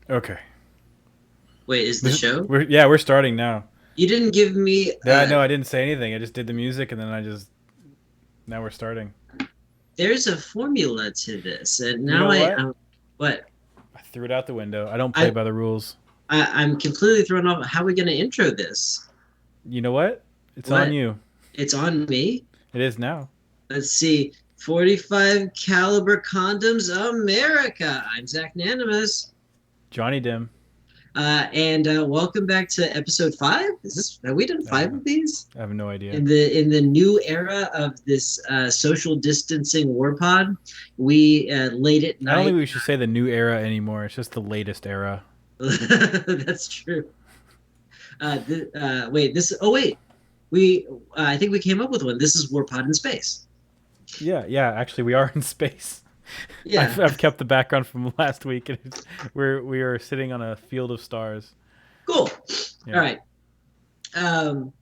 Okay. Wait, is the show? We're starting now. You didn't give me. Yeah, no, I didn't say anything. I just did the music, and then now we're starting. There's a formula to this, and You now know what? what? I threw it out the window. I don't play I, by the rules. I'm completely thrown off. How are we going to intro this? You know what? It's on What? you. It's on me. It is now. Let's see. 45 caliber condoms, America. I'm Zach Nanimus. Johnny Dim. And welcome back to episode 5. Is this have we done I have, 5 of these? I have no idea. In the new era of this social distancing war pod, we late at I don't think night. we should say the new era anymore. It's just the latest era. That's true. Wait, this. Oh wait, we. I think we came up with one. This is war pod in space. Yeah. Actually, we are in space. Yeah. I've kept the background from last week, and we are sitting on a field of stars. Cool. All Yeah. right. Um,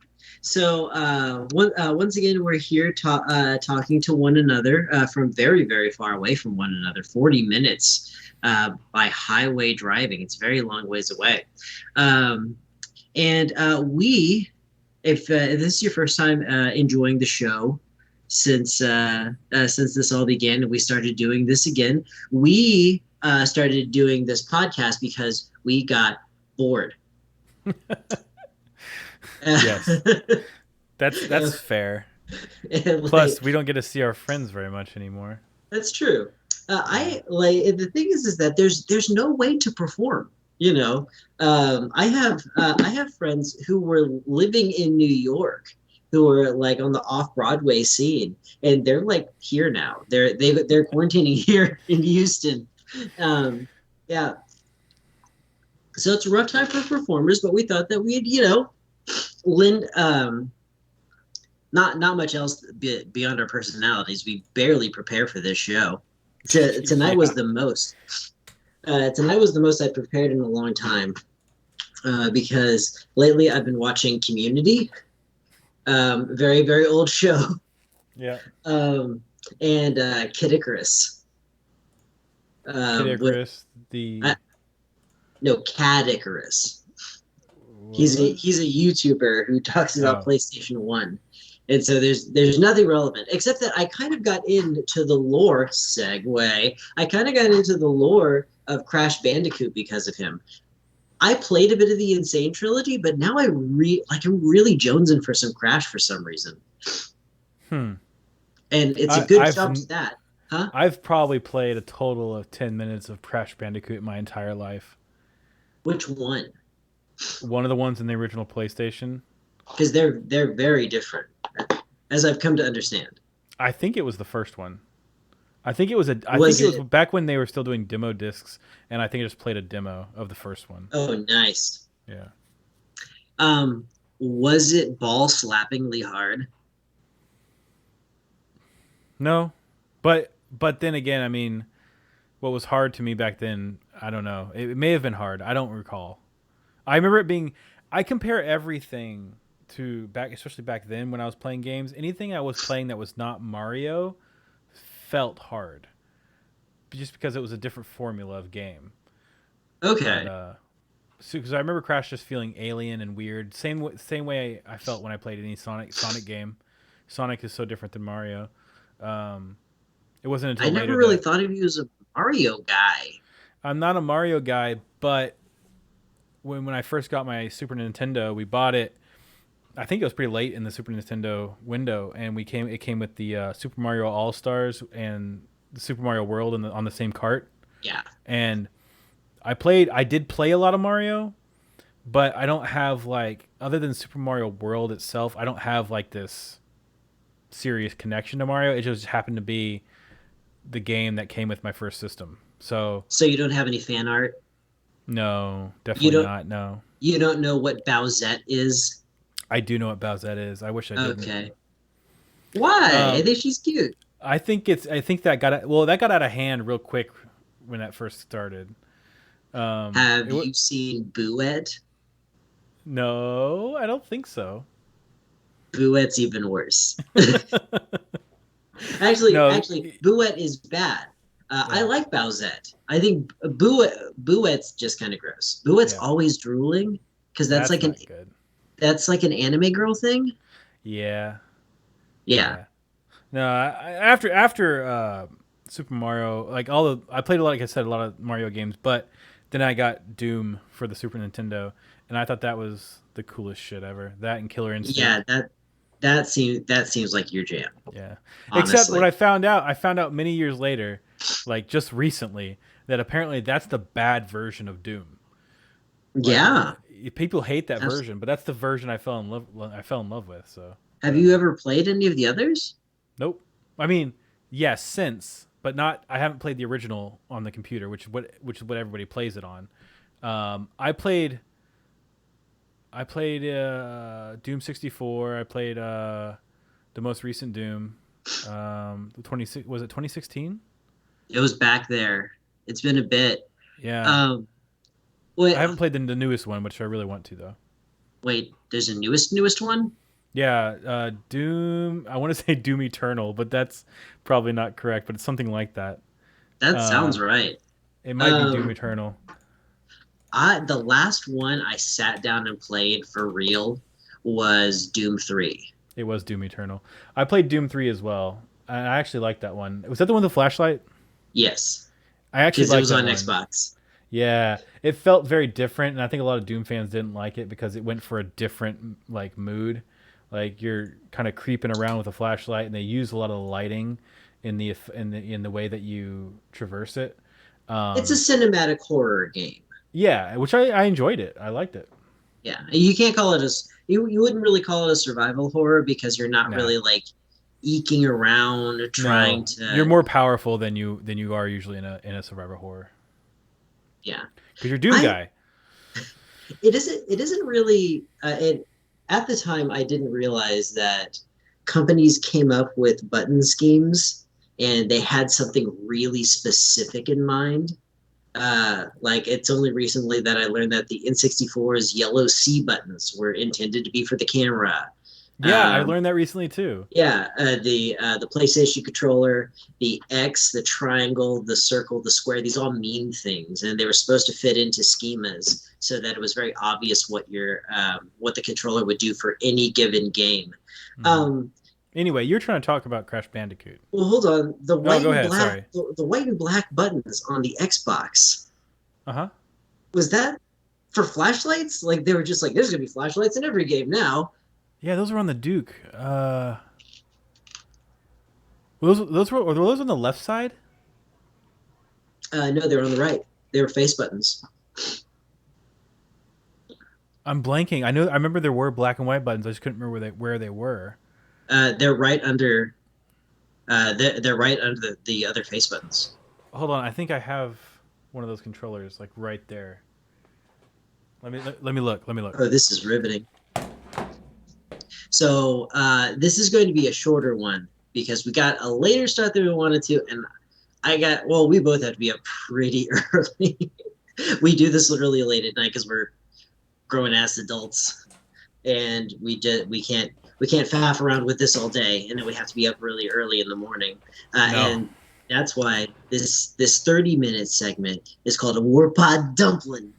once again, we're here talking to one another from very, very far away from one another, 40 minutes by highway driving. It's a very long ways away. Um, and if this is your first time enjoying the show since this all began and we started doing this again, we started doing this podcast because we got bored. Yes, that's fair. Like, Plus, we don't get to see our friends very much anymore. that's true. Yeah. I like the thing is that there's no way to perform. You know, I have friends who were living in New York who were like on the off Broadway scene, and they're like here now. They're quarantining here in Houston. Um, yeah, so it's a rough time for performers, but we thought that we'd lend not much else beyond our personalities. We barely prepare for this show. Tonight was Yeah. the most. Tonight was the most I prepared in a long time because lately I've been watching Community, very very old show, Yeah. um, and Kid Icarus. Kid With Icarus, the uh, no Cad Icarus. what? He's a YouTuber who talks about Oh, PlayStation One, and so there's nothing relevant except that I kind of got into the lore segue. I kind of got into the lore of Crash Bandicoot because of him. I played a bit of the Insane trilogy, but now I'm really jonesing for some Crash for some reason, hmm. and it's a I, good I've jump to that, huh? I've probably played a total of 10 minutes of Crash Bandicoot my entire life. Which one? One of the ones in the original PlayStation. Because they're very different, as I've come to understand. I think it was the first one. I think it was a. I think Was it was it? back when they were still doing demo discs, and I think I just played a demo of the first one. Oh, nice. Yeah. Was it ball slappingly hard? No, but then again, I mean, what was hard to me back then, I don't know. It may have been hard. I don't recall. I remember it being. I compare everything to back, especially back then when I was playing games. Anything I was playing that was not Mario felt hard, just because it was a different formula of game. But Okay. because I remember Crash just feeling alien and weird. Same way I felt when I played any Sonic game. Sonic is so different than Mario. Um, it wasn't I until never later really that thought of you as a Mario guy. I'm not a Mario guy, but when I first got my Super Nintendo, we bought it. I think it was pretty late in the Super Nintendo window, and we came. It came with the Super Mario All Stars and the Super Mario World on the same cart. Yeah. And I did play a lot of Mario, but I don't have like other than Super Mario World itself, I don't have like this serious connection to Mario. It just happened to be the game that came with my first system. So So you don't have any fan art? no, You definitely don't not. No, you don't know what Bowsette is? I do know what Bowsette is. I wish I didn't. Okay. Why? I Um, think she's cute. I think that got out of hand real quick when that first started. Have you seen Bouette? No, I don't think so. Bouette's even worse. Actually, No, actually, Bouette is bad. I Yeah, like Bowsette. I think Bouette's just kind of gross. Bouette's yeah, always drooling because that's not good. that's like an anime girl thing. Yeah, Yeah, yeah. No, after Super Mario, like all the I played a lot, like I said, a lot of Mario games, but then I got Doom for the Super Nintendo, and I thought that was the coolest shit ever. That and Killer yeah. Instinct. That seems like your jam, Yeah. Except what honestly. I found out many years later, like just recently, that apparently that's the bad version of Doom. Like Yeah. people hate that Abs- version, but that's the version I fell in love with. So I Have don't you know. ever played any of the others? Nope. I mean, yes, since, but not. I haven't played the original on the computer, which is what everybody plays it on. I played Doom 64. I played the most recent Doom. The 26 was it 2016? It was back there. It's been a bit. Yeah. Um, wait, I haven't played the newest one, which I really want to though. wait. There's a newest one. Yeah, Doom. I want to say Doom Eternal, but that's probably not correct. But it's something like that. That Uh, sounds right. it might be Doom Um, Eternal. I the last one I sat down and played for real was Doom 3. It was Doom Eternal. I played Doom 3 as well. And I actually liked that one. Was that the one with the flashlight? Yes, I actually because it liked was that on one. Xbox. Yeah, it felt very different, and I think a lot of Doom fans didn't like it because it went for a different like mood. Like you're kind of creeping around with a flashlight, and they use a lot of lighting in the way that you traverse it. It's a Um, cinematic horror game. yeah, which I enjoyed it. I liked it. Yeah, you can't call it you wouldn't really call it a survival horror because you're not Nah, really like eking around trying no, you're to. more powerful than you are usually in a survivor horror Yeah, because you're Doom I guy. it isn't really it at the time I didn't realize that companies came up with button schemes and they had something really specific in mind. Like it's only recently that I learned that the N64's yellow C buttons were intended to be for the camera. Yeah, I um, learned that recently too. Yeah, the PlayStation controller, the X, the triangle, the circle, the square, these all mean things, and they were supposed to fit into schemas so that it was very obvious what the controller would do for any given game. Hmm. Um, Anyway, you're trying to talk about Crash Bandicoot. well, hold on, Oh, go ahead. Sorry. the white and black buttons on the Xbox, Uh huh. was that for flashlights? Like they were just like, there's gonna be flashlights in every game now. Yeah, those were on the Duke. Were those on the left side? No, they were on the right. They were face buttons. I'm blanking. I remember there were black and white buttons. I just couldn't remember where they were. They're right under they're right under the other face buttons. Hold on. I think I have one of those controllers like right there. Let me look. Let me look. Oh, this is riveting. So this is going to be a shorter one because we got a later start than we wanted to, and we both have to be up pretty early. We do this literally late at night because we're grown ass adults, and we can't faff around with this all day, and then we have to be up really early in the morning, No. and that's why this 30-minute segment is called a Warpod Dumpling.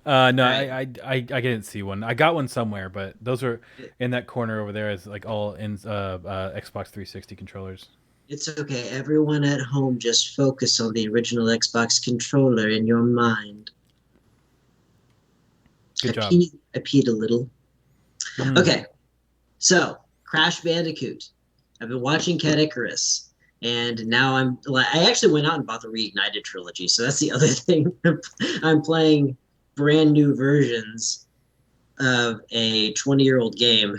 No, All right. I didn't see one. I got one somewhere, but those are in that corner over there. Is like all in Xbox 360 controllers. It's okay. Everyone at home, just focus on the original Xbox controller in your mind. Good job. I peed a little. Mm. Okay, so Crash Bandicoot. I've been watching Cat Icarus, and now I actually went out and bought the Reignited trilogy. So that's the other thing. I'm playing brand new versions of a 20-year-old game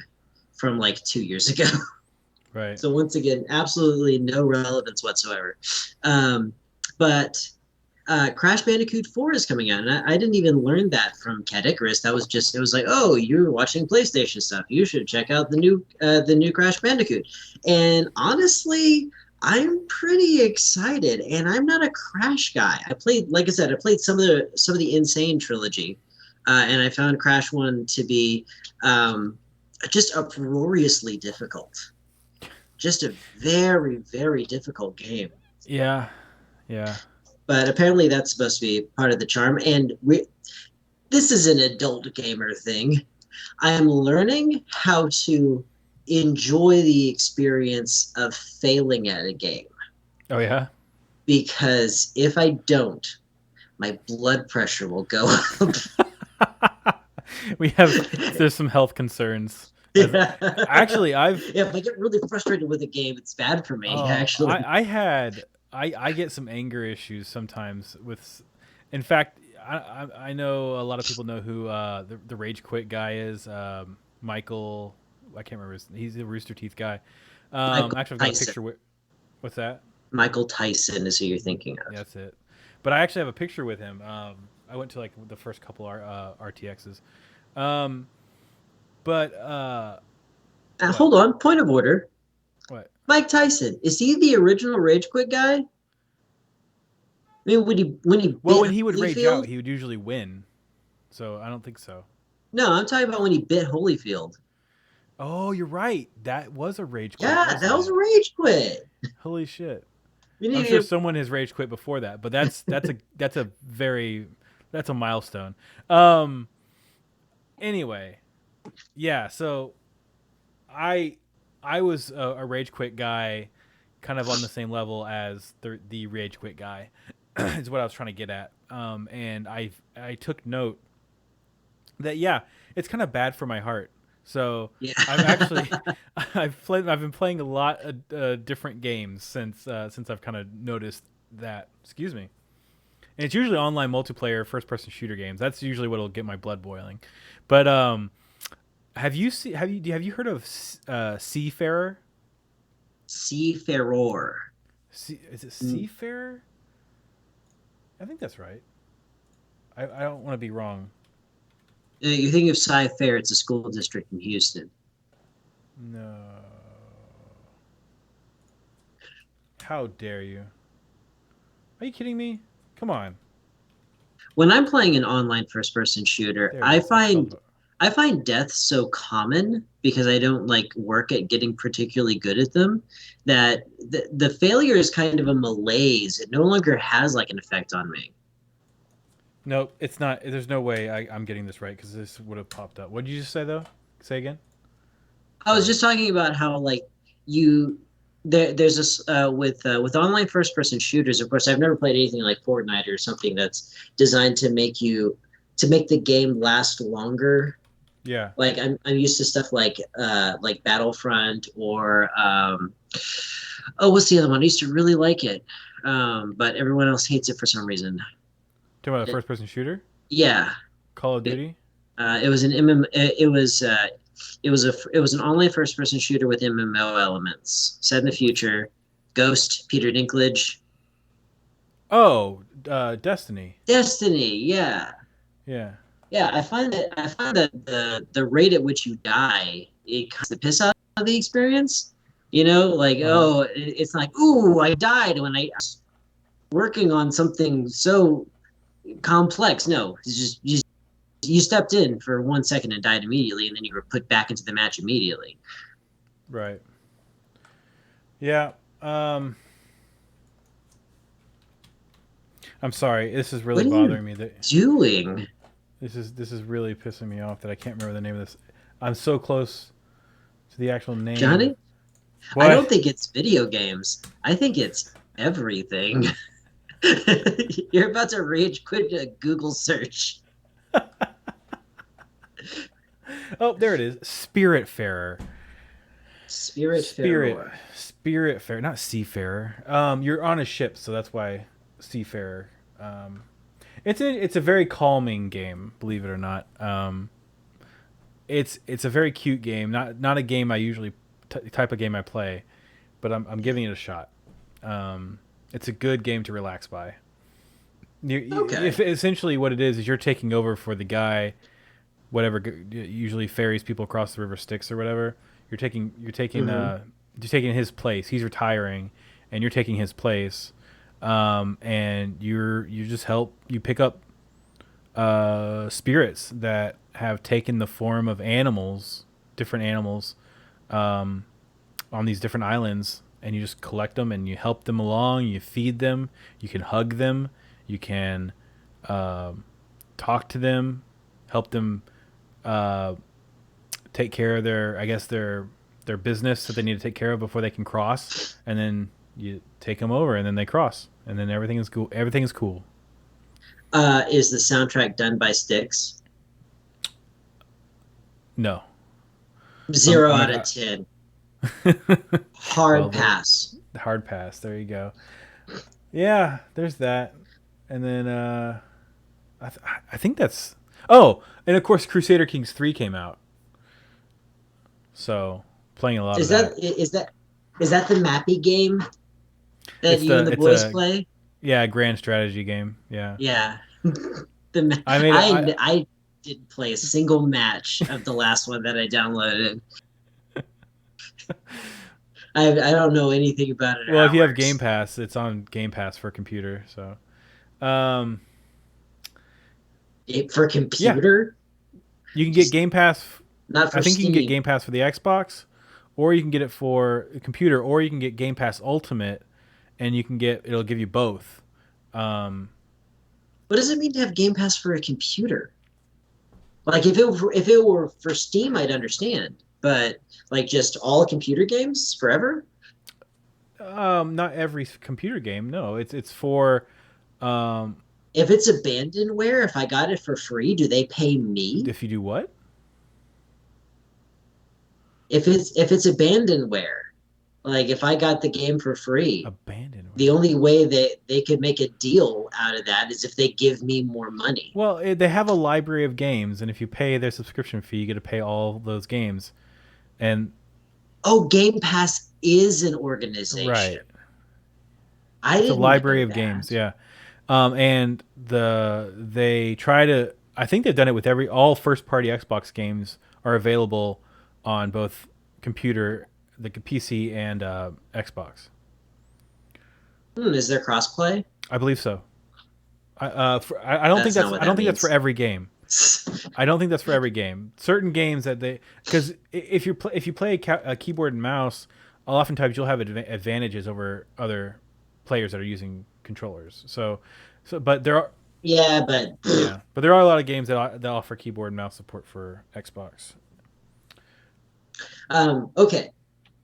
from like 2 years ago. Right. So once again, absolutely no relevance whatsoever. Um, but Crash Bandicoot 4 is coming out, and I didn't even learn that from Cat Icarus. That was just it was like, oh, you're watching PlayStation stuff. You should check out the new Crash Bandicoot. And honestly, I'm pretty excited. And I'm not a Crash guy. I played, like I said, I played some of the Insane trilogy, and I found Crash 1 to be just uproariously difficult. Just a very, very difficult game. Yeah, yeah. But apparently that's supposed to be part of the charm. And this is an adult gamer thing. I am learning how to enjoy the experience of failing at a game Oh yeah. because if I don't, my blood pressure will go up. We have there's some health concerns. As Yeah. actually, I've If I get really frustrated with a game, it's bad for me, oh actually. I get some anger issues sometimes with. In fact, I know a lot of people know who the Rage Quit guy is. Michael, I can't remember. He's a Rooster Teeth guy. Michael Actually, I've got a Tyson. picture with. What's that? Michael Tyson is who you're thinking of. Yeah, that's it. But I actually have a picture with him. I went to like the first couple RTXs. Um, but what? Hold on, point of order. What? Mike Tyson, is he the original Rage Quit guy? I mean, when he Well, bit when he would rage out, Holyfield? he would usually win. So I don't think so. No, I'm talking about when he bit Holyfield. Oh, you're right. That was a rage quit, Yeah, that wasn't was a it? Rage Quit. Holy shit. We I'm need sure to. someone has rage quit before that, but that's a milestone. Um anyway, yeah, so I I was a rage quit guy kind of on the same level as the rage quit guy is what I was trying to get at. And I took note that yeah, it's kind of bad for my heart. So Yeah. I've actually I've been playing a lot of different games since I've kind of noticed that. Excuse me. And it's usually online multiplayer first person shooter games. That's usually what'll get my blood boiling. But have you heard of Seafarer? Seafarer. Is it Mm, Seafarer? I think that's right. I don't want to be wrong. you're thinking of Cy-Fair. It's a school district in Houston. No. How dare you? Are you kidding me? Come on. When I'm playing an online first-person shooter, There it is. I spelled it. I find deaths so common because I don't like work at getting particularly good at them that the failure is kind of a malaise. It no longer has like an effect on me. Nope, it's not. There's no way I'm getting this right because this would have popped up. What did you just say though? Say again. I was Sorry. just talking about how like you there's this with online first person shooters. Of course, I've never played anything like Fortnite or something that's designed to make the game last longer. Yeah. Like I'm used to stuff like Battlefront or oh, what's the other one? I used to really like it, but everyone else hates it for some reason. Talking about a It, first person shooter. yeah, Call of it, Duty. it was an it was an online first person shooter with MMO elements set in the future. Ghost, Peter Dinklage, Oh, Destiny. Destiny. Yeah, Yeah. yeah. I find that the rate at which you die it cuts the piss out of the experience. You know, like Uh huh. oh, it's like ooh, I died when I was working on something so complex. No, it's just you stepped in for 1 second and died immediately, and then you were put back into the match immediately. Right. Yeah. Um. I'm sorry. This is really What are you bothering me. That doing, this is really pissing me off that I can't remember the name of this. I'm so close to the actual name. Johnny? I What? don't think it's video games. I think it's everything. You're about to rage quit a Google search. Oh, there it is. Spiritfarer. Spirit. Spiritfarer. Spiritfarer, not seafarer. You're on a ship, so that's why seafarer. Um, it's a very calming game, believe it or not. It's a very cute game. Not a game I usually type of game I play, but I'm giving it a shot. It's a good game to relax by. If Okay. essentially what it is you're taking over for the guy, whatever usually ferries people across the river Styx or whatever. Mm-hmm. You're taking his place. He's retiring, and you're taking his place. And you just help you pick up spirits that have taken the form of animals, different animals, on on these different islands, and you just collect them and you help them along. You feed them. You can hug them. You can talk to them, help them uh, take care of their, I guess their business that they need to take care of before they can cross, and then you take them over, and then they cross, and then everything is cool. Everything is cool. Is the soundtrack done by Styx? No, Zero I'm out not. of 10. Hard Well, the pass. hard pass. There you go. Yeah, there's that, and then I, th- I think that's. Oh, and of course, Crusader Kings 3 came out, so playing a lot of Is that that. is that is that the Mappy game that you and the It's boys a play? yeah grand strategy game. Yeah, Yeah. I made it. I didn't play a single match of the last one that I downloaded. I don't know anything about it or Well, if how it you have Game works. Pass, it's on Game Pass for computer. So, um, For yeah, computer, you can get just Game Pass. not I for think you can get Steam. Game Pass for the Xbox, or you can get it for a computer, or you can get Game Pass Ultimate, and you can get it'll give you both. Um, What does it mean to have Game Pass for a computer? Like if it were for Steam, I'd understand. But like just all computer games forever? not every computer game. No, it's for um, If it's abandonware, if I got it for free, do they pay me? if you do what If it's abandonware, like if I got the game for free, the abandonware. only way that they could make a deal out of that is if they give me more money. Well, they have a library of games, and if you pay their subscription fee, you get to pay all those games. And Oh, Game Pass is an right, organization. I it's a didn't library know of games. that. Yeah, and they try to. I think they've done it with every all first party Xbox games are available on both computer, the PC, and Xbox. Is there crossplay? I believe so. I don't think That's not that's what I don't that think that's for means. every game. I don't think that's for every game. Certain games that they because if you play a keyboard and mouse, oftentimes you'll have advantages over other players that are using controllers. So but there are Yeah, but yeah, but there are a lot of games that offer keyboard and mouse support for Xbox. okay.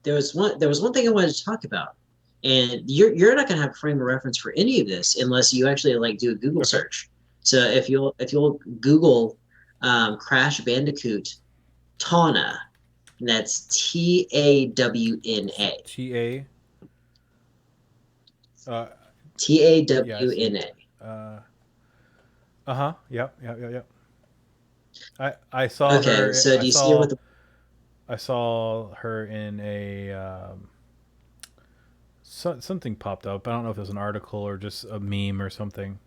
There was one thing I wanted to talk about, and you're not going to have a frame of reference for any of this unless you actually like do a Google Okay. search. So if you'll Google Crash Bandicoot Tana, and that's TAWNA. T A. Uh, yeah, I see. TAWNA. Uh huh. Yep. Yep. Yep. Yep. I saw Okay, her. so do you see her with the I saw her in a something popped up. I don't know if it was an article or just a meme or something.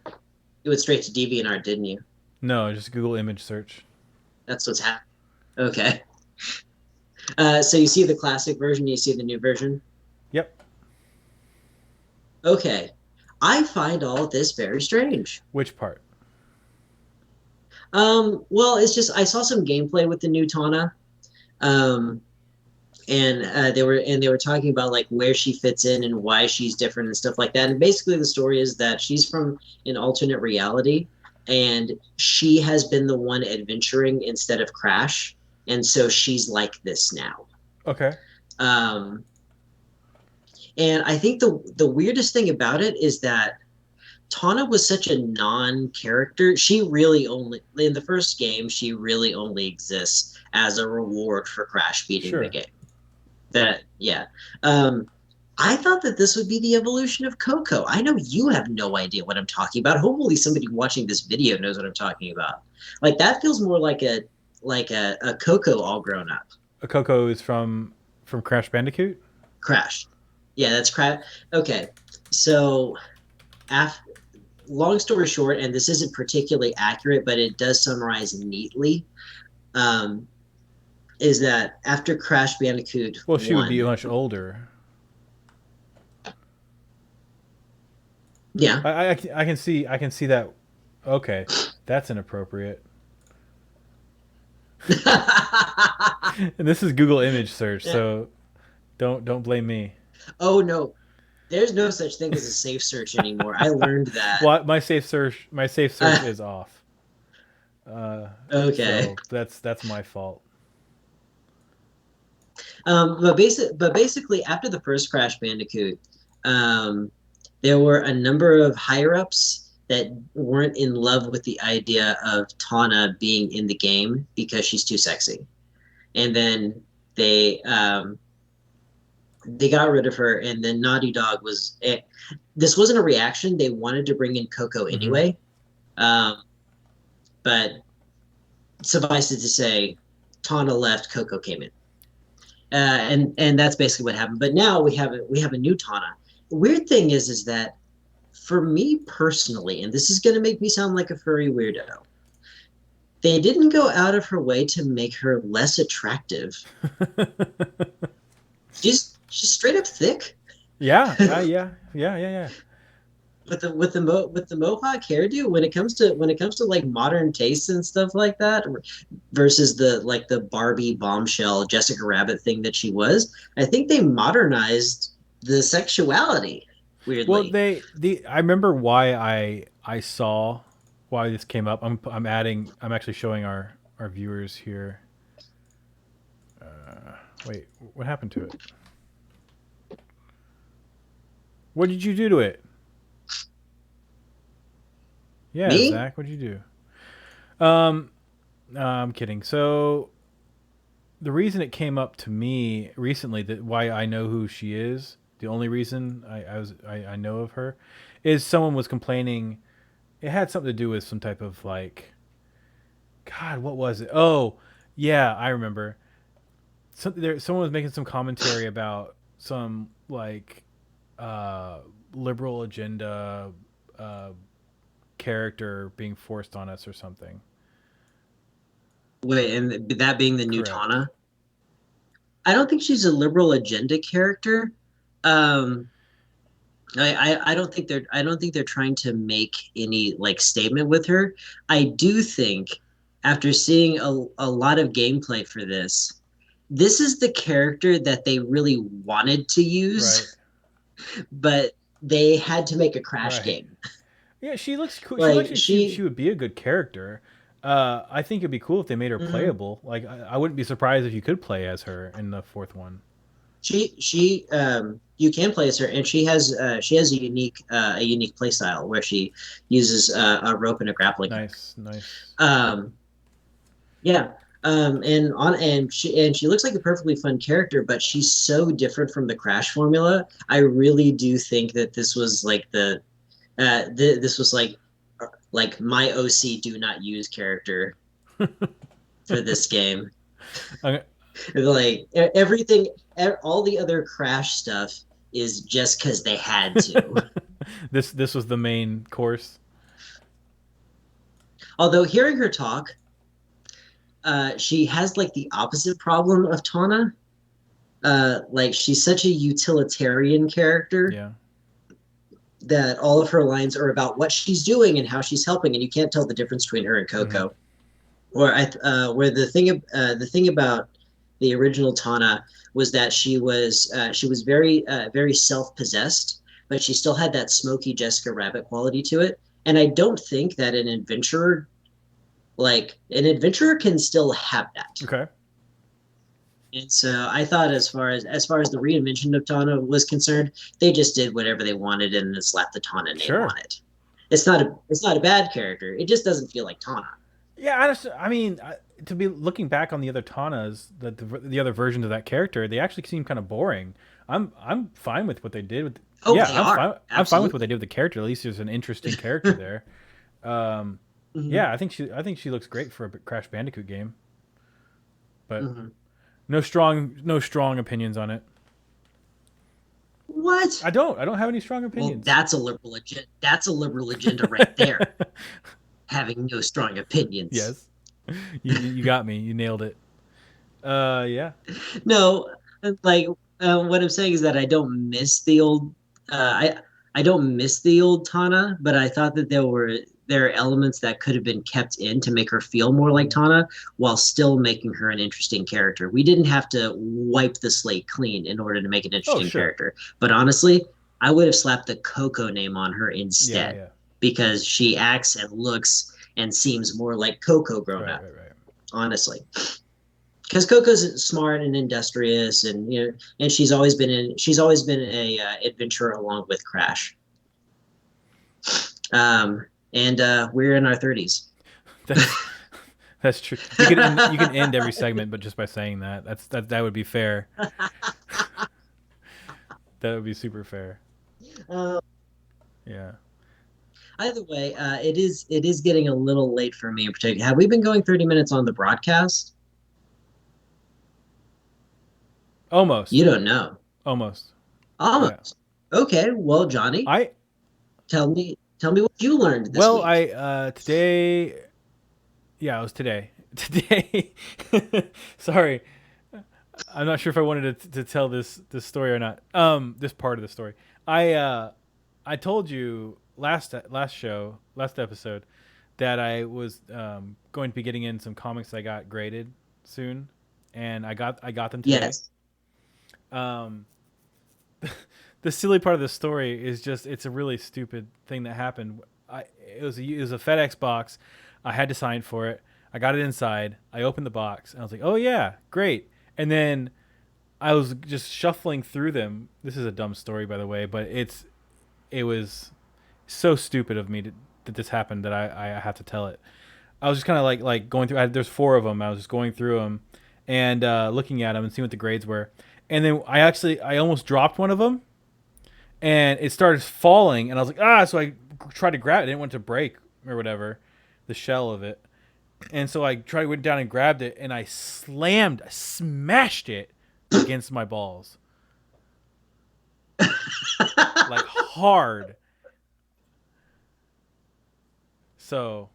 you went straight to DeviantArt, didn't you? No, just Google image search. That's what's happening. Okay. So you see the classic version, you see the new version. Yep. Okay. I find all of this very strange. Which part? Well, it's just I saw some gameplay with the new Tana, um, and they were talking about like where she fits in and why she's different and stuff like that. And basically, the story is that she's from an alternate reality, and she has been the one adventuring instead of Crash, and so she's like this now. Okay. Um, and I think the weirdest thing about it is that Tana was such a non-character. She really only in the first game, she really only exists as a reward for Crash beating the Sure. game. That yeah. Um, I thought that this would be the evolution of Coco. I know you have no idea what I'm talking about. Hopefully somebody watching this video knows what I'm talking about. Like that feels more like a Coco all grown up. A Coco is from Crash Bandicoot. Crash. Yeah, that's Crash. Okay. So after long story short, and this isn't particularly accurate, but it does summarize neatly, um, is that after Crash Bandicoot Well, she would be 1, much older. yeah. I can see that. Okay, that's inappropriate. And this is Google image search, Yeah. so Don't blame me. Oh no, there's no such thing as a safe search anymore. I learned that. Well, my safe search Uh, is off. Uh, okay. so that's my fault. But basically, after the first Crash Bandicoot, um, there were a number of higher ups that weren't in love with the idea of Tana being in the game because she's too sexy, and then they um, they got rid of her, and then Naughty Dog was. This wasn't a reaction. They wanted to bring in Coco Hmm. anyway, um, but suffice it to say, Tana left, Coco came in. And that's basically what happened. But now we have a new Tana. The weird thing is that for me personally, and this is going to make me sound like a furry weirdo, they didn't go out of her way to make her less attractive. She's straight up thick. Yeah, yeah, yeah, yeah, yeah. With the mohawk hairdo, when it comes to like modern tastes and stuff like that, versus the Barbie bombshell Jessica Rabbit thing that she was, I think they modernized the sexuality Well, weirdly. I remember why I saw why this came up. I'm actually showing our viewers here. Wait, what happened to it? What did you do to it? Yeah, Me? Zach, what did you do? No, I'm kidding. So the reason it came up to me recently, that why I know who she is, the only reason I know of her, is someone was complaining. It had something to do with some type of like, God, what was it? Oh, yeah, I remember. Someone was making some commentary about some like uh, liberal agenda uh, character being forced on us or something. Wait, and that being the new Correct. Tana? I don't think she's a liberal agenda character. Um, I don't think they're trying to make any like statement with her. I do think after seeing a lot of gameplay for this is the character that they really wanted to use, Right. but they had to make a Crash Right. game. Yeah, she looks cool. She Like actually she she would be a good character. I think it'd be cool if they made her mhm. playable. Like I wouldn't be surprised if you could play as her in the fourth one. She you can play as her, and she has a unique play style where she uses a rope and a grappling hook. Nice, nice. Um, yeah. And she looks like a perfectly fun character, but she's so different from the Crash formula. I really do think that this was like this was like my OC do not use character for this game. Okay. Like everything, all the other Crash stuff is just because they had to. This was the main course. Although hearing her talk, she has like the opposite problem of Tana. Like she's such a utilitarian character Yeah. that all of her lines are about what she's doing and how she's helping, and you can't tell the difference between her and Hmm. Coco. Where the thing about the original Tana was that she was very self possessed, but she still had that smoky Jessica Rabbit quality to it. And I don't think that an adventurer can still have that. Okay. And so I thought as far as the reinvention of Tana was concerned, they just did whatever they wanted and then slapped the Tana name Sure. on it. It's not a bad character. It just doesn't feel like Tana. Yeah, I mean, to be looking back on the other Tanas, the other versions of that character, they actually seem kind of boring. I'm fine with what they did with. Oh, Yeah, they are. I'm fine with what they Absolutely. did with the character. At least there's an interesting character there. Um, Hmm. yeah, I think she looks great for a Crash Bandicoot game, but Hmm. no strong opinions on it. What? I don't have any strong Well, opinions. that's a liberal agenda right there. Having no strong opinions. Yes, you got me. You nailed it. Yeah. No, like what I'm saying is that I don't miss the old Tana, but I thought that there are elements that could have been kept in to make her feel more like Tana while still making her an interesting character. We didn't have to wipe the slate clean in order to make an Oh, interesting sure. character. But honestly, I would have slapped the Coco name on her Yeah, instead yeah. because she acts and looks and seems more like Coco grown Right, up, right, right. honestly. Because Coco's smart and industrious, and and she's always been a adventurer along with Crash. And we're in our 30s. That's that's true. You can end every segment, but just by saying that, that would be fair. That would be super fair. uh, Yeah. Either way, it is getting a little late for me in particular. Have we been going 30 minutes on the broadcast? You Almost. don't know. Almost. Yeah. Almost. Okay, well, Johnny, I tell me what you learned this well, week. I today. Yeah, it was today. Today. Sorry, I'm not sure if I wanted to tell this story or not. This part of the story. I told you last episode that I was going to be getting in some comics I got graded soon, and I got them today. Yes. Um, the silly part of the story is just it's a really stupid thing that happened. It was a FedEx box. I had to sign for it. I got it inside. I opened the box and I was like, "Oh yeah, great." And then I was just shuffling through them. This is a dumb story, by the way, but it was so stupid of me that this happened that I have to tell it. I was just kind of like going through. There's four of them. I was just going through them and looking at them and seeing what the grades were. And then I almost dropped one of them, and it started falling. And I was like, ah! So I tried to grab it. I didn't want it to break or whatever, the shell of it. And so I went down and grabbed it, and I smashed it against my balls, like hard. So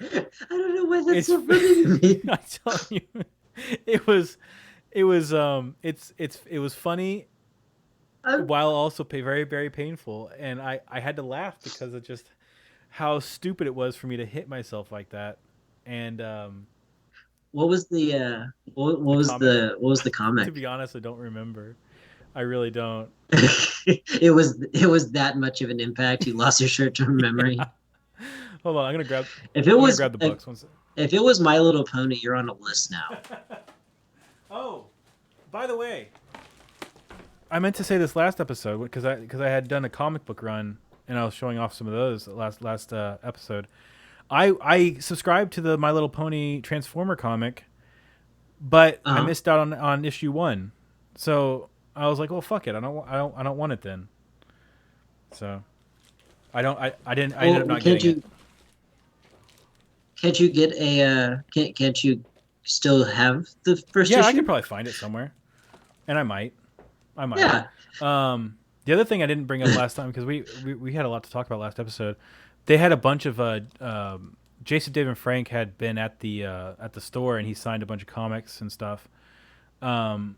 I don't know why that's it's, so funny to me. I'm telling you, it was, it was funny I'm, while also very, very painful. And I had to laugh because of just how stupid it was for me to hit myself like that. And what was the the comic, what was the to comic? be honest, I don't remember. I really don't. It was that much of an impact. You lost your short-term Yeah. memory. Hold on, If it I'm gonna was grab the books. One sec. if it was My Little Pony, you're on a list now. Oh, by the way, I meant to say this last episode because I had done a comic book run and I was showing off some of those last episode. I subscribed to the My Little Pony Transformer comic, but I Uh-huh. missed out on issue one. So I was like, well, fuck it. I don't want it then. So I ended up Well, not getting it. can't you get a can't you still have the first Yeah, I could issue? probably find it somewhere, and I might. I might. Yeah. The other thing I didn't bring up last time because we had a lot to talk about last episode. They had a bunch of Jason David and Frank had been at the store and he signed a bunch of comics and stuff. Um,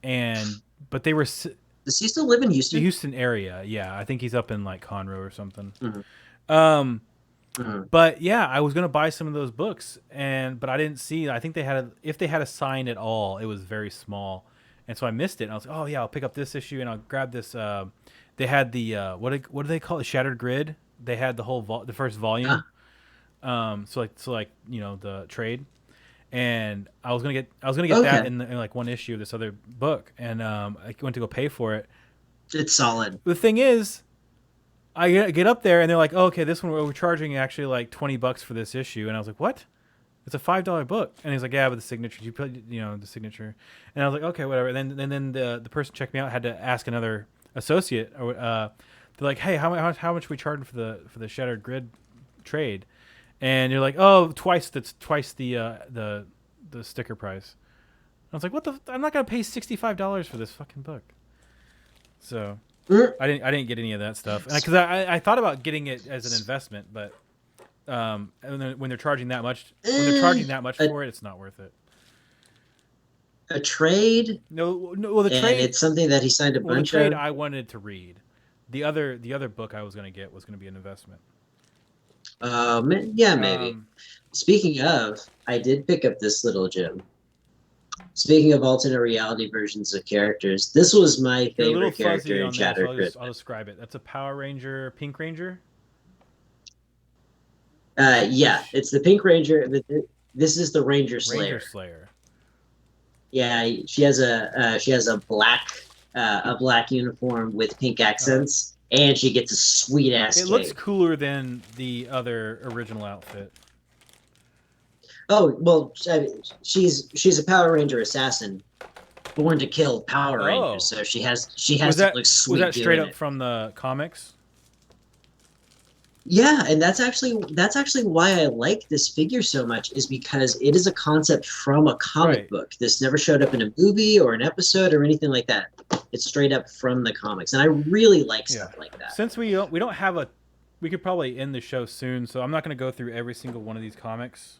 and but they were Does he still live in the Houston? Houston area. Yeah, I think he's up in like Conroe or something. Hmm. Um, Hmm. but yeah, I was gonna buy some of those books but I didn't see. I think if they had a sign at all, it was very small, and so I missed it. And I was like, oh yeah, I'll pick up this issue and I'll grab this. They had the what do they call it? Shattered Grid. They had the whole the first Uh, volume. So like the trade, and I was gonna get that okay, in like one issue of this other book, and I went to go pay for it. it's solid. The thing is, I get up there and they're like, oh, okay, this one we're charging actually like $20 for this issue, and I was like, what? It's a $5 book, and he's like, yeah, but the signature, you put the signature, and I was like, okay, whatever. And then the person checked me out had to ask another associate, or they're like, hey, how much we charging for the Shattered Grid trade, and you're like, oh, that's twice the sticker price. I was like, what the? I'm not gonna pay $65 for this fucking book. So Mm. I didn't get any of that stuff because I thought about getting it as an investment, but when they're charging that much A, for it, it's not worth it. a trade, No. Well, the and trade. it's something that he signed a Well, the bunch trade of. I wanted to read. The other book I was going to get was going to be an investment. Yeah, maybe. Um, Speaking of, I did pick up this little gem. Speaking of alternate reality versions of characters, this was my you're a little favorite fuzzy character in on this, so Shattered I'll Christmas. describe it. That's a Power Ranger, Pink Ranger. Yeah, Is it's the Pink Ranger. This is the Ranger Ranger Slayer. Slayer. Yeah, she has a black uniform with pink Uh, accents, and she gets a sweet ass it looks cape. cooler than the other original outfit. Oh well, she's a Power Ranger assassin born to kill Power Rangers, Oh, so she has to look was sweet that straight doing up it. from the comics? Yeah, and that's actually why I like this figure so much is because it is a concept from a comic Right. book. This never showed up in a movie or an episode or anything like that. It's straight up from the comics, and I really like Yeah. stuff like that. Since we don't have a, we could probably end the show soon, so I'm not going to go through every single one of these comics.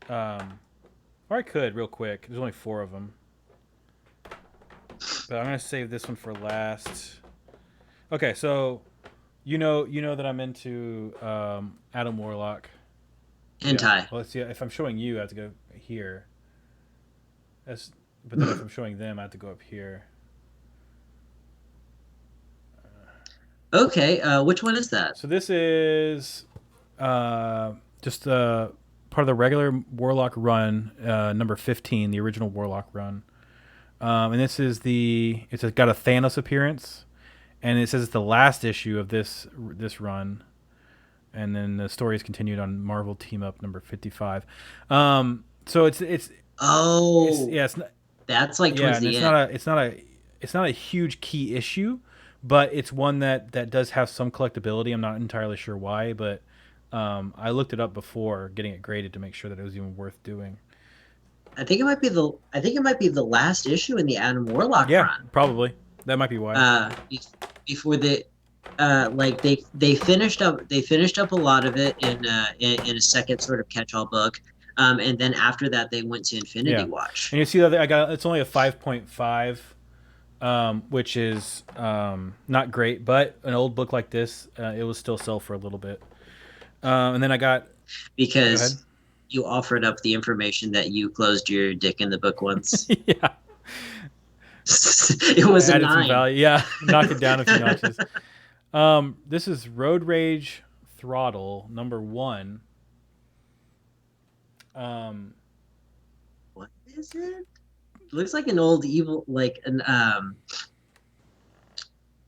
Or I could real quick. There's only 4 of them, but I'm going to save this one for last. Okay, so you know that I'm into Adam Warlock. Yeah. Hentai. Well, let's see. If I'm showing you, I have to go here. That's, but then if I'm showing them, I have to go up here. Okay, which one is that? So this is just part of the regular Warlock run, number 15, the original Warlock run. And this is got a Thanos appearance, and it says it's the last issue of this run, and then the story is continued on Marvel Team Up number 55. So it's Oh, yeah it's not, that's like yeah, towards and the end. it's not a huge key issue, but it's one that does have some collectability. I'm not entirely sure why, but I looked it up before getting it graded to make sure that it was even worth doing. I think it might be the last issue in the Adam Warlock Yeah, run. probably that might be why. Be- Before like they finished up a lot of it in a second sort of catch-all book. And then after that they went to Infinity Yeah, and Watch. you see that I got it's only a 5.5, which is not great, but an old book like this, it will still sell for a little bit. And then I got go ahead. Because you offered up the information that you closed your dick in the book once. Yeah, It was a added some 9. value. Yeah, knock it down a few notches. This is Road Rage Throttle number 1. Um, What is it? It looks like an old evil, like an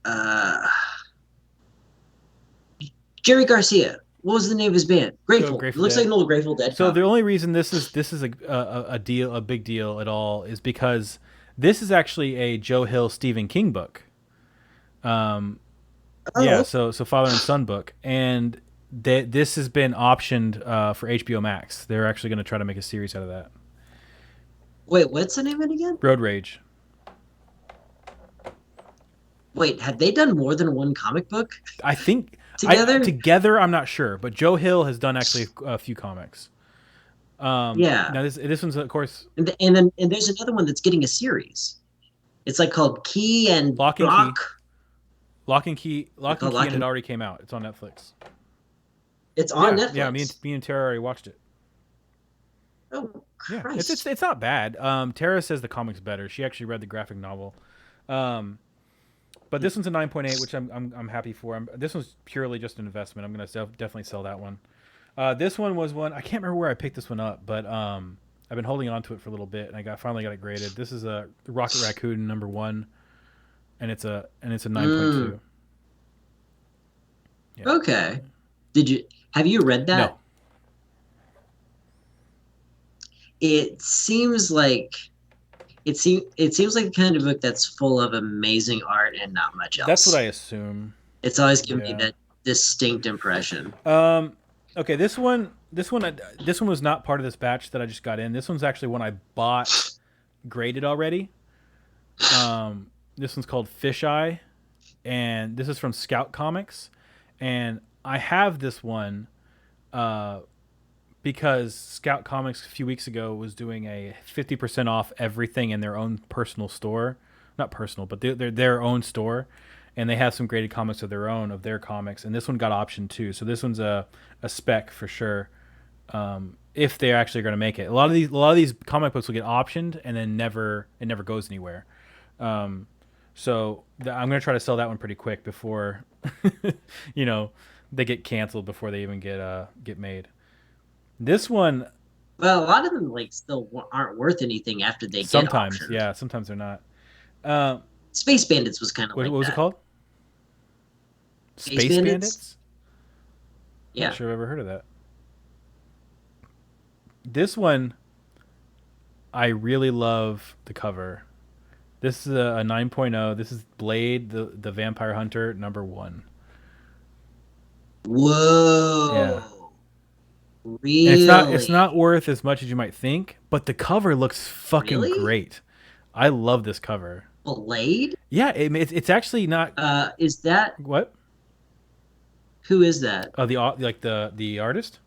uh Jerry Garcia. What was the name of his band? oh, Grateful. It Grateful looks like Dead. an old Grateful Dead So the cover. only reason this is a deal, a big deal at all, is because this is actually a Joe Hill Stephen King book. Um, yeah, Oh, so father and son book, and this has been optioned for HBO Max. They're actually going to try to make a series out of that. wait, what's the name of it again? Road Rage. Wait, have they done more than one comic book I think I together? together. I'm not sure, but Joe Hill has done actually a few comics. Yeah. Now this one's of course And there's another one that's getting a series. It's like called Key and Lock and Key. Block. They're Lock and called Key, Lock and it and already came out. It's on Netflix. It's on Yeah, yeah. Netflix. Me and Tara already watched it. Oh Yeah, Christ. it's not bad. Tara says the comic's better. She actually read the graphic novel. Um, but this one's a 9.8, which I'm happy for. This one's purely just an investment. I'm gonna definitely sell that one. This one was one I can't remember where I picked this one up, but I've been holding on to it for a little bit, and finally got it graded. This is a Rocket Raccoon number 1, and it's a 9.2. Mm, Yeah. okay. Did you have you read that? No, It seems like it seems like the kind of book that's full of amazing art and not much that's what I else. assume. It's always given me Yeah. that distinct impression. Okay. This one was not part of this batch that I just got in. This one's actually one I bought graded already. This one's called Fisheye, and this is from Scout Comics, and I have this one uh, because Scout Comics a few weeks ago was doing a 50% off everything in their own personal store, not personal, but their own store, and they have some graded comics of their own of their comics, and this one got optioned too. So this one's a spec for sure. If they're actually going to make it, a lot of these comic books will get optioned and then never goes anywhere. So I'm going to try to sell that one pretty quick before you know they get canceled before they even get made. This one Well, a lot of them like still aren't worth anything after they get sometimes, optioned. yeah, sometimes they're not. Uh, Space Bandits was kind of what like was it that. called? Space Space Bandits? Bandits? I'm not Yeah. sure I've ever heard of that. This one, I really love the cover. This is a 9.0. This is Blade, the Vampire Hunter, number one. Yeah, Whoa. and it's not Really? worth as much as you might think, but the cover looks fucking Really? great. I love this cover. Blade? Yeah, it's actually not Is that what who is that? like the artist.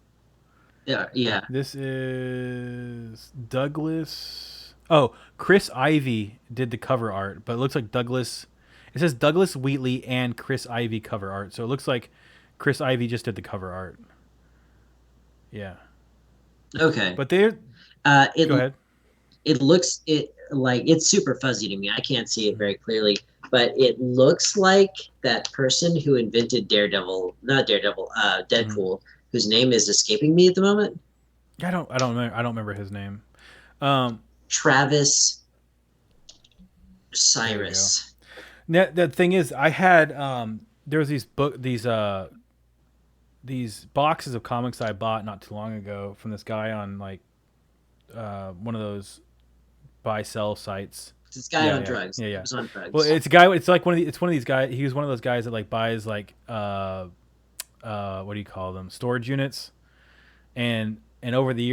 Yeah, yeah. This is Douglas. Oh, Chris Ivy did the cover art, but it looks like Douglas. It says Douglas Wheatley and Chris Ivy cover art, so it looks like Chris Ivy just did the cover art. Yeah, Okay. but they're It go ahead. it looks it like it's super fuzzy to me. I can't see it very clearly, but it looks like that person who invented Daredevil, not Daredevil, Mm-hmm. Deadpool, whose name is escaping me at the moment. I don't remember his name. Um, Travis there you go. Cyrus. The thing is, I had there was these boxes of comics I bought not too long ago from this guy on like one of those buy sell sites. This guy Yeah, on yeah, drugs. yeah, He yeah. was on Well, drugs. it's a guy. It's like one of these guys. He was one of those guys that like buys like what do you call them? Storage units. And over the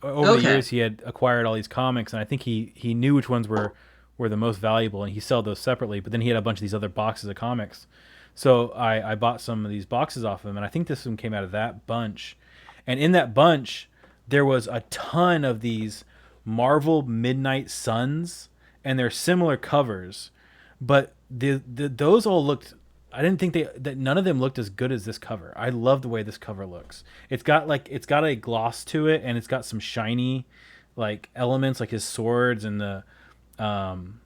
Okay. years he had acquired all these comics, and I think he knew which ones were the most valuable, and he sold those separately. But then he had a bunch of these other boxes of comics. So I bought some of these boxes off of him, and I think this one came out of that bunch. And in that bunch, there was a ton of these Marvel Midnight Suns, and they're similar covers, but those all looked. I didn't think that none of them looked as good as this cover. I love the way this cover looks. It's got a gloss to it, and it's got some shiny like elements like his swords and the um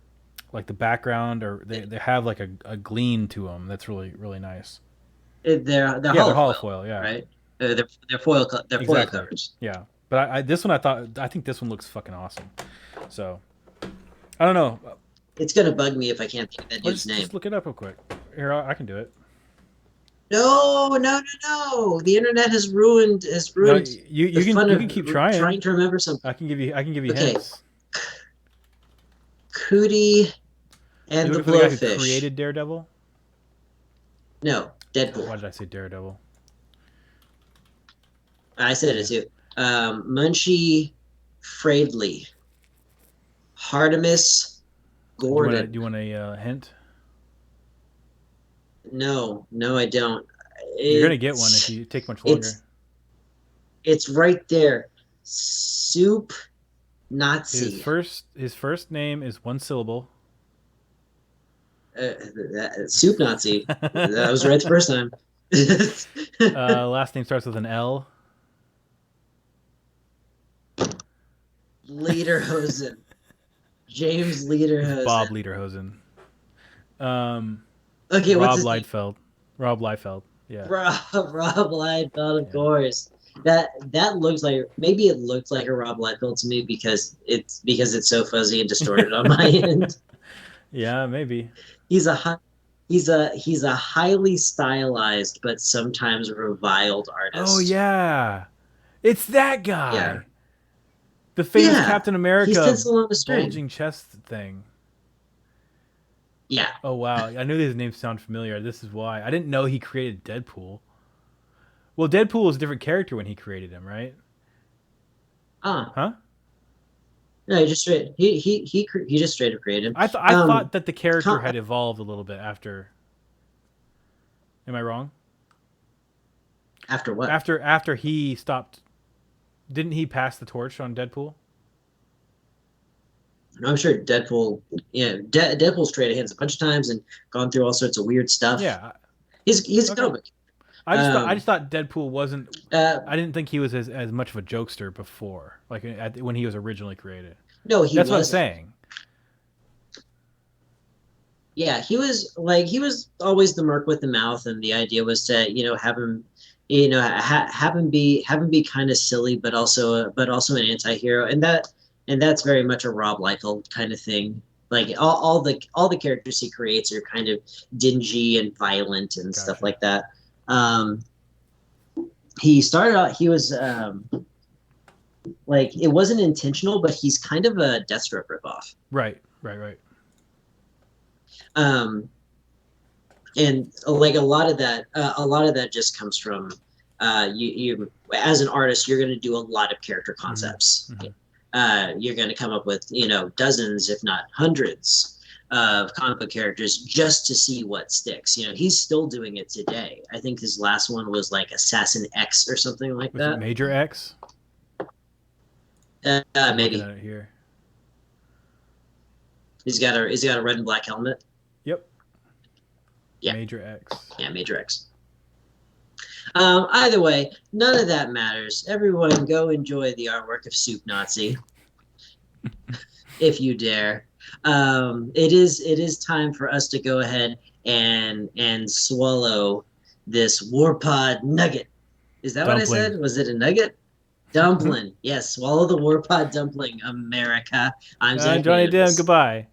like the background, or they have like a gleam to them that's really really nice. They're Yeah, they're holofoil, holofoil. Yeah, right? They're foil exactly. covers. Yeah, but this one I think this one looks fucking awesome. So I don't know. It's gonna bug me if I can't think of that Well, dude's just name. look it up real quick. Here, I can do it. No, no, no, no. The internet No, has ruined you the you can fun you of can keep trying. trying to remember something. I can give you Okay, hints. Cootie You and the looking for the guy who Blowfish. created Daredevil? No, Why Deadpool. did I say Daredevil? I said it Yeah. too. Munchie Freydley, Hardemus Do Gordon. you want a hint? No, no, I don't. You're gonna get one if It's you take much longer. it's it's right there. Soup Nazi. His first name is one syllable. Soup Nazi. That was right the first time. Last name starts with an L. Lederhosen. James It's Bob Lederhosen. Lederhosen. Um, Okay, what's Rob his name? Liefeld. Rob Liefeld. Yeah. Rob Liefeld, of Yeah. course. That looks like maybe it looked like a Rob Liefeld to me because it's so fuzzy and distorted on my end. Yeah, maybe. He's a he's a highly stylized but sometimes reviled Oh artist. yeah, it's that Yeah, guy. The famous yeah. Captain He's America tinsel on a string. bulging chest thing. Yeah. Oh wow, I knew his name sounded familiar. This is why I didn't know he created Deadpool. Well, Deadpool was a different character when he created him, right? Ah, Huh? no, he just straight up created him. I thought that the character Com- had evolved a little bit after. Am I wrong? after what? After he stopped, didn't he pass the torch on Deadpool? I'm sure Deadpool, Deadpool's traded hands a bunch of times and gone through all sorts of weird stuff. Yeah. He's a Okay. comic. I Um, just thought Deadpool wasn't. uh, I didn't think he was as much of a jokester before, like when he was originally created. no, he That's what I'm wasn't. saying. Yeah, he was always the merc with the mouth, and the idea was to have him, have him be kind of silly, but also an anti-hero, and that's very much a Rob Liefeld kind of thing. Like all the characters he creates are kind of dingy and violent and stuff Gotcha. like that. Um, he started out he was like it wasn't intentional, but he's kind of a Deathstroke ripoff. Right. Right. Right. Um, and like a lot of that just comes from you as an artist, you're going to do a lot of character Mm-hmm. concepts. Mm-hmm. You're going to come up with dozens, if not hundreds, of comic book characters just to see what sticks. He's still doing it today. I think his last one was like Assassin X or something like Was it that. Major X? I'm looking at Maybe it here. he's got a red and black helmet. Yep. Yeah, Major X. yeah, Major X. Either way, none of that matters. Everyone, go enjoy the artwork of Soup Nazi, if you dare. It is time for us to go ahead and swallow this Warpod nugget. Is that what I Dumpling. said? Was it a nugget? Dumpling. Yes, swallow the Warpod dumpling, America. I'm Zach Johnny Dim. Banimus. Goodbye.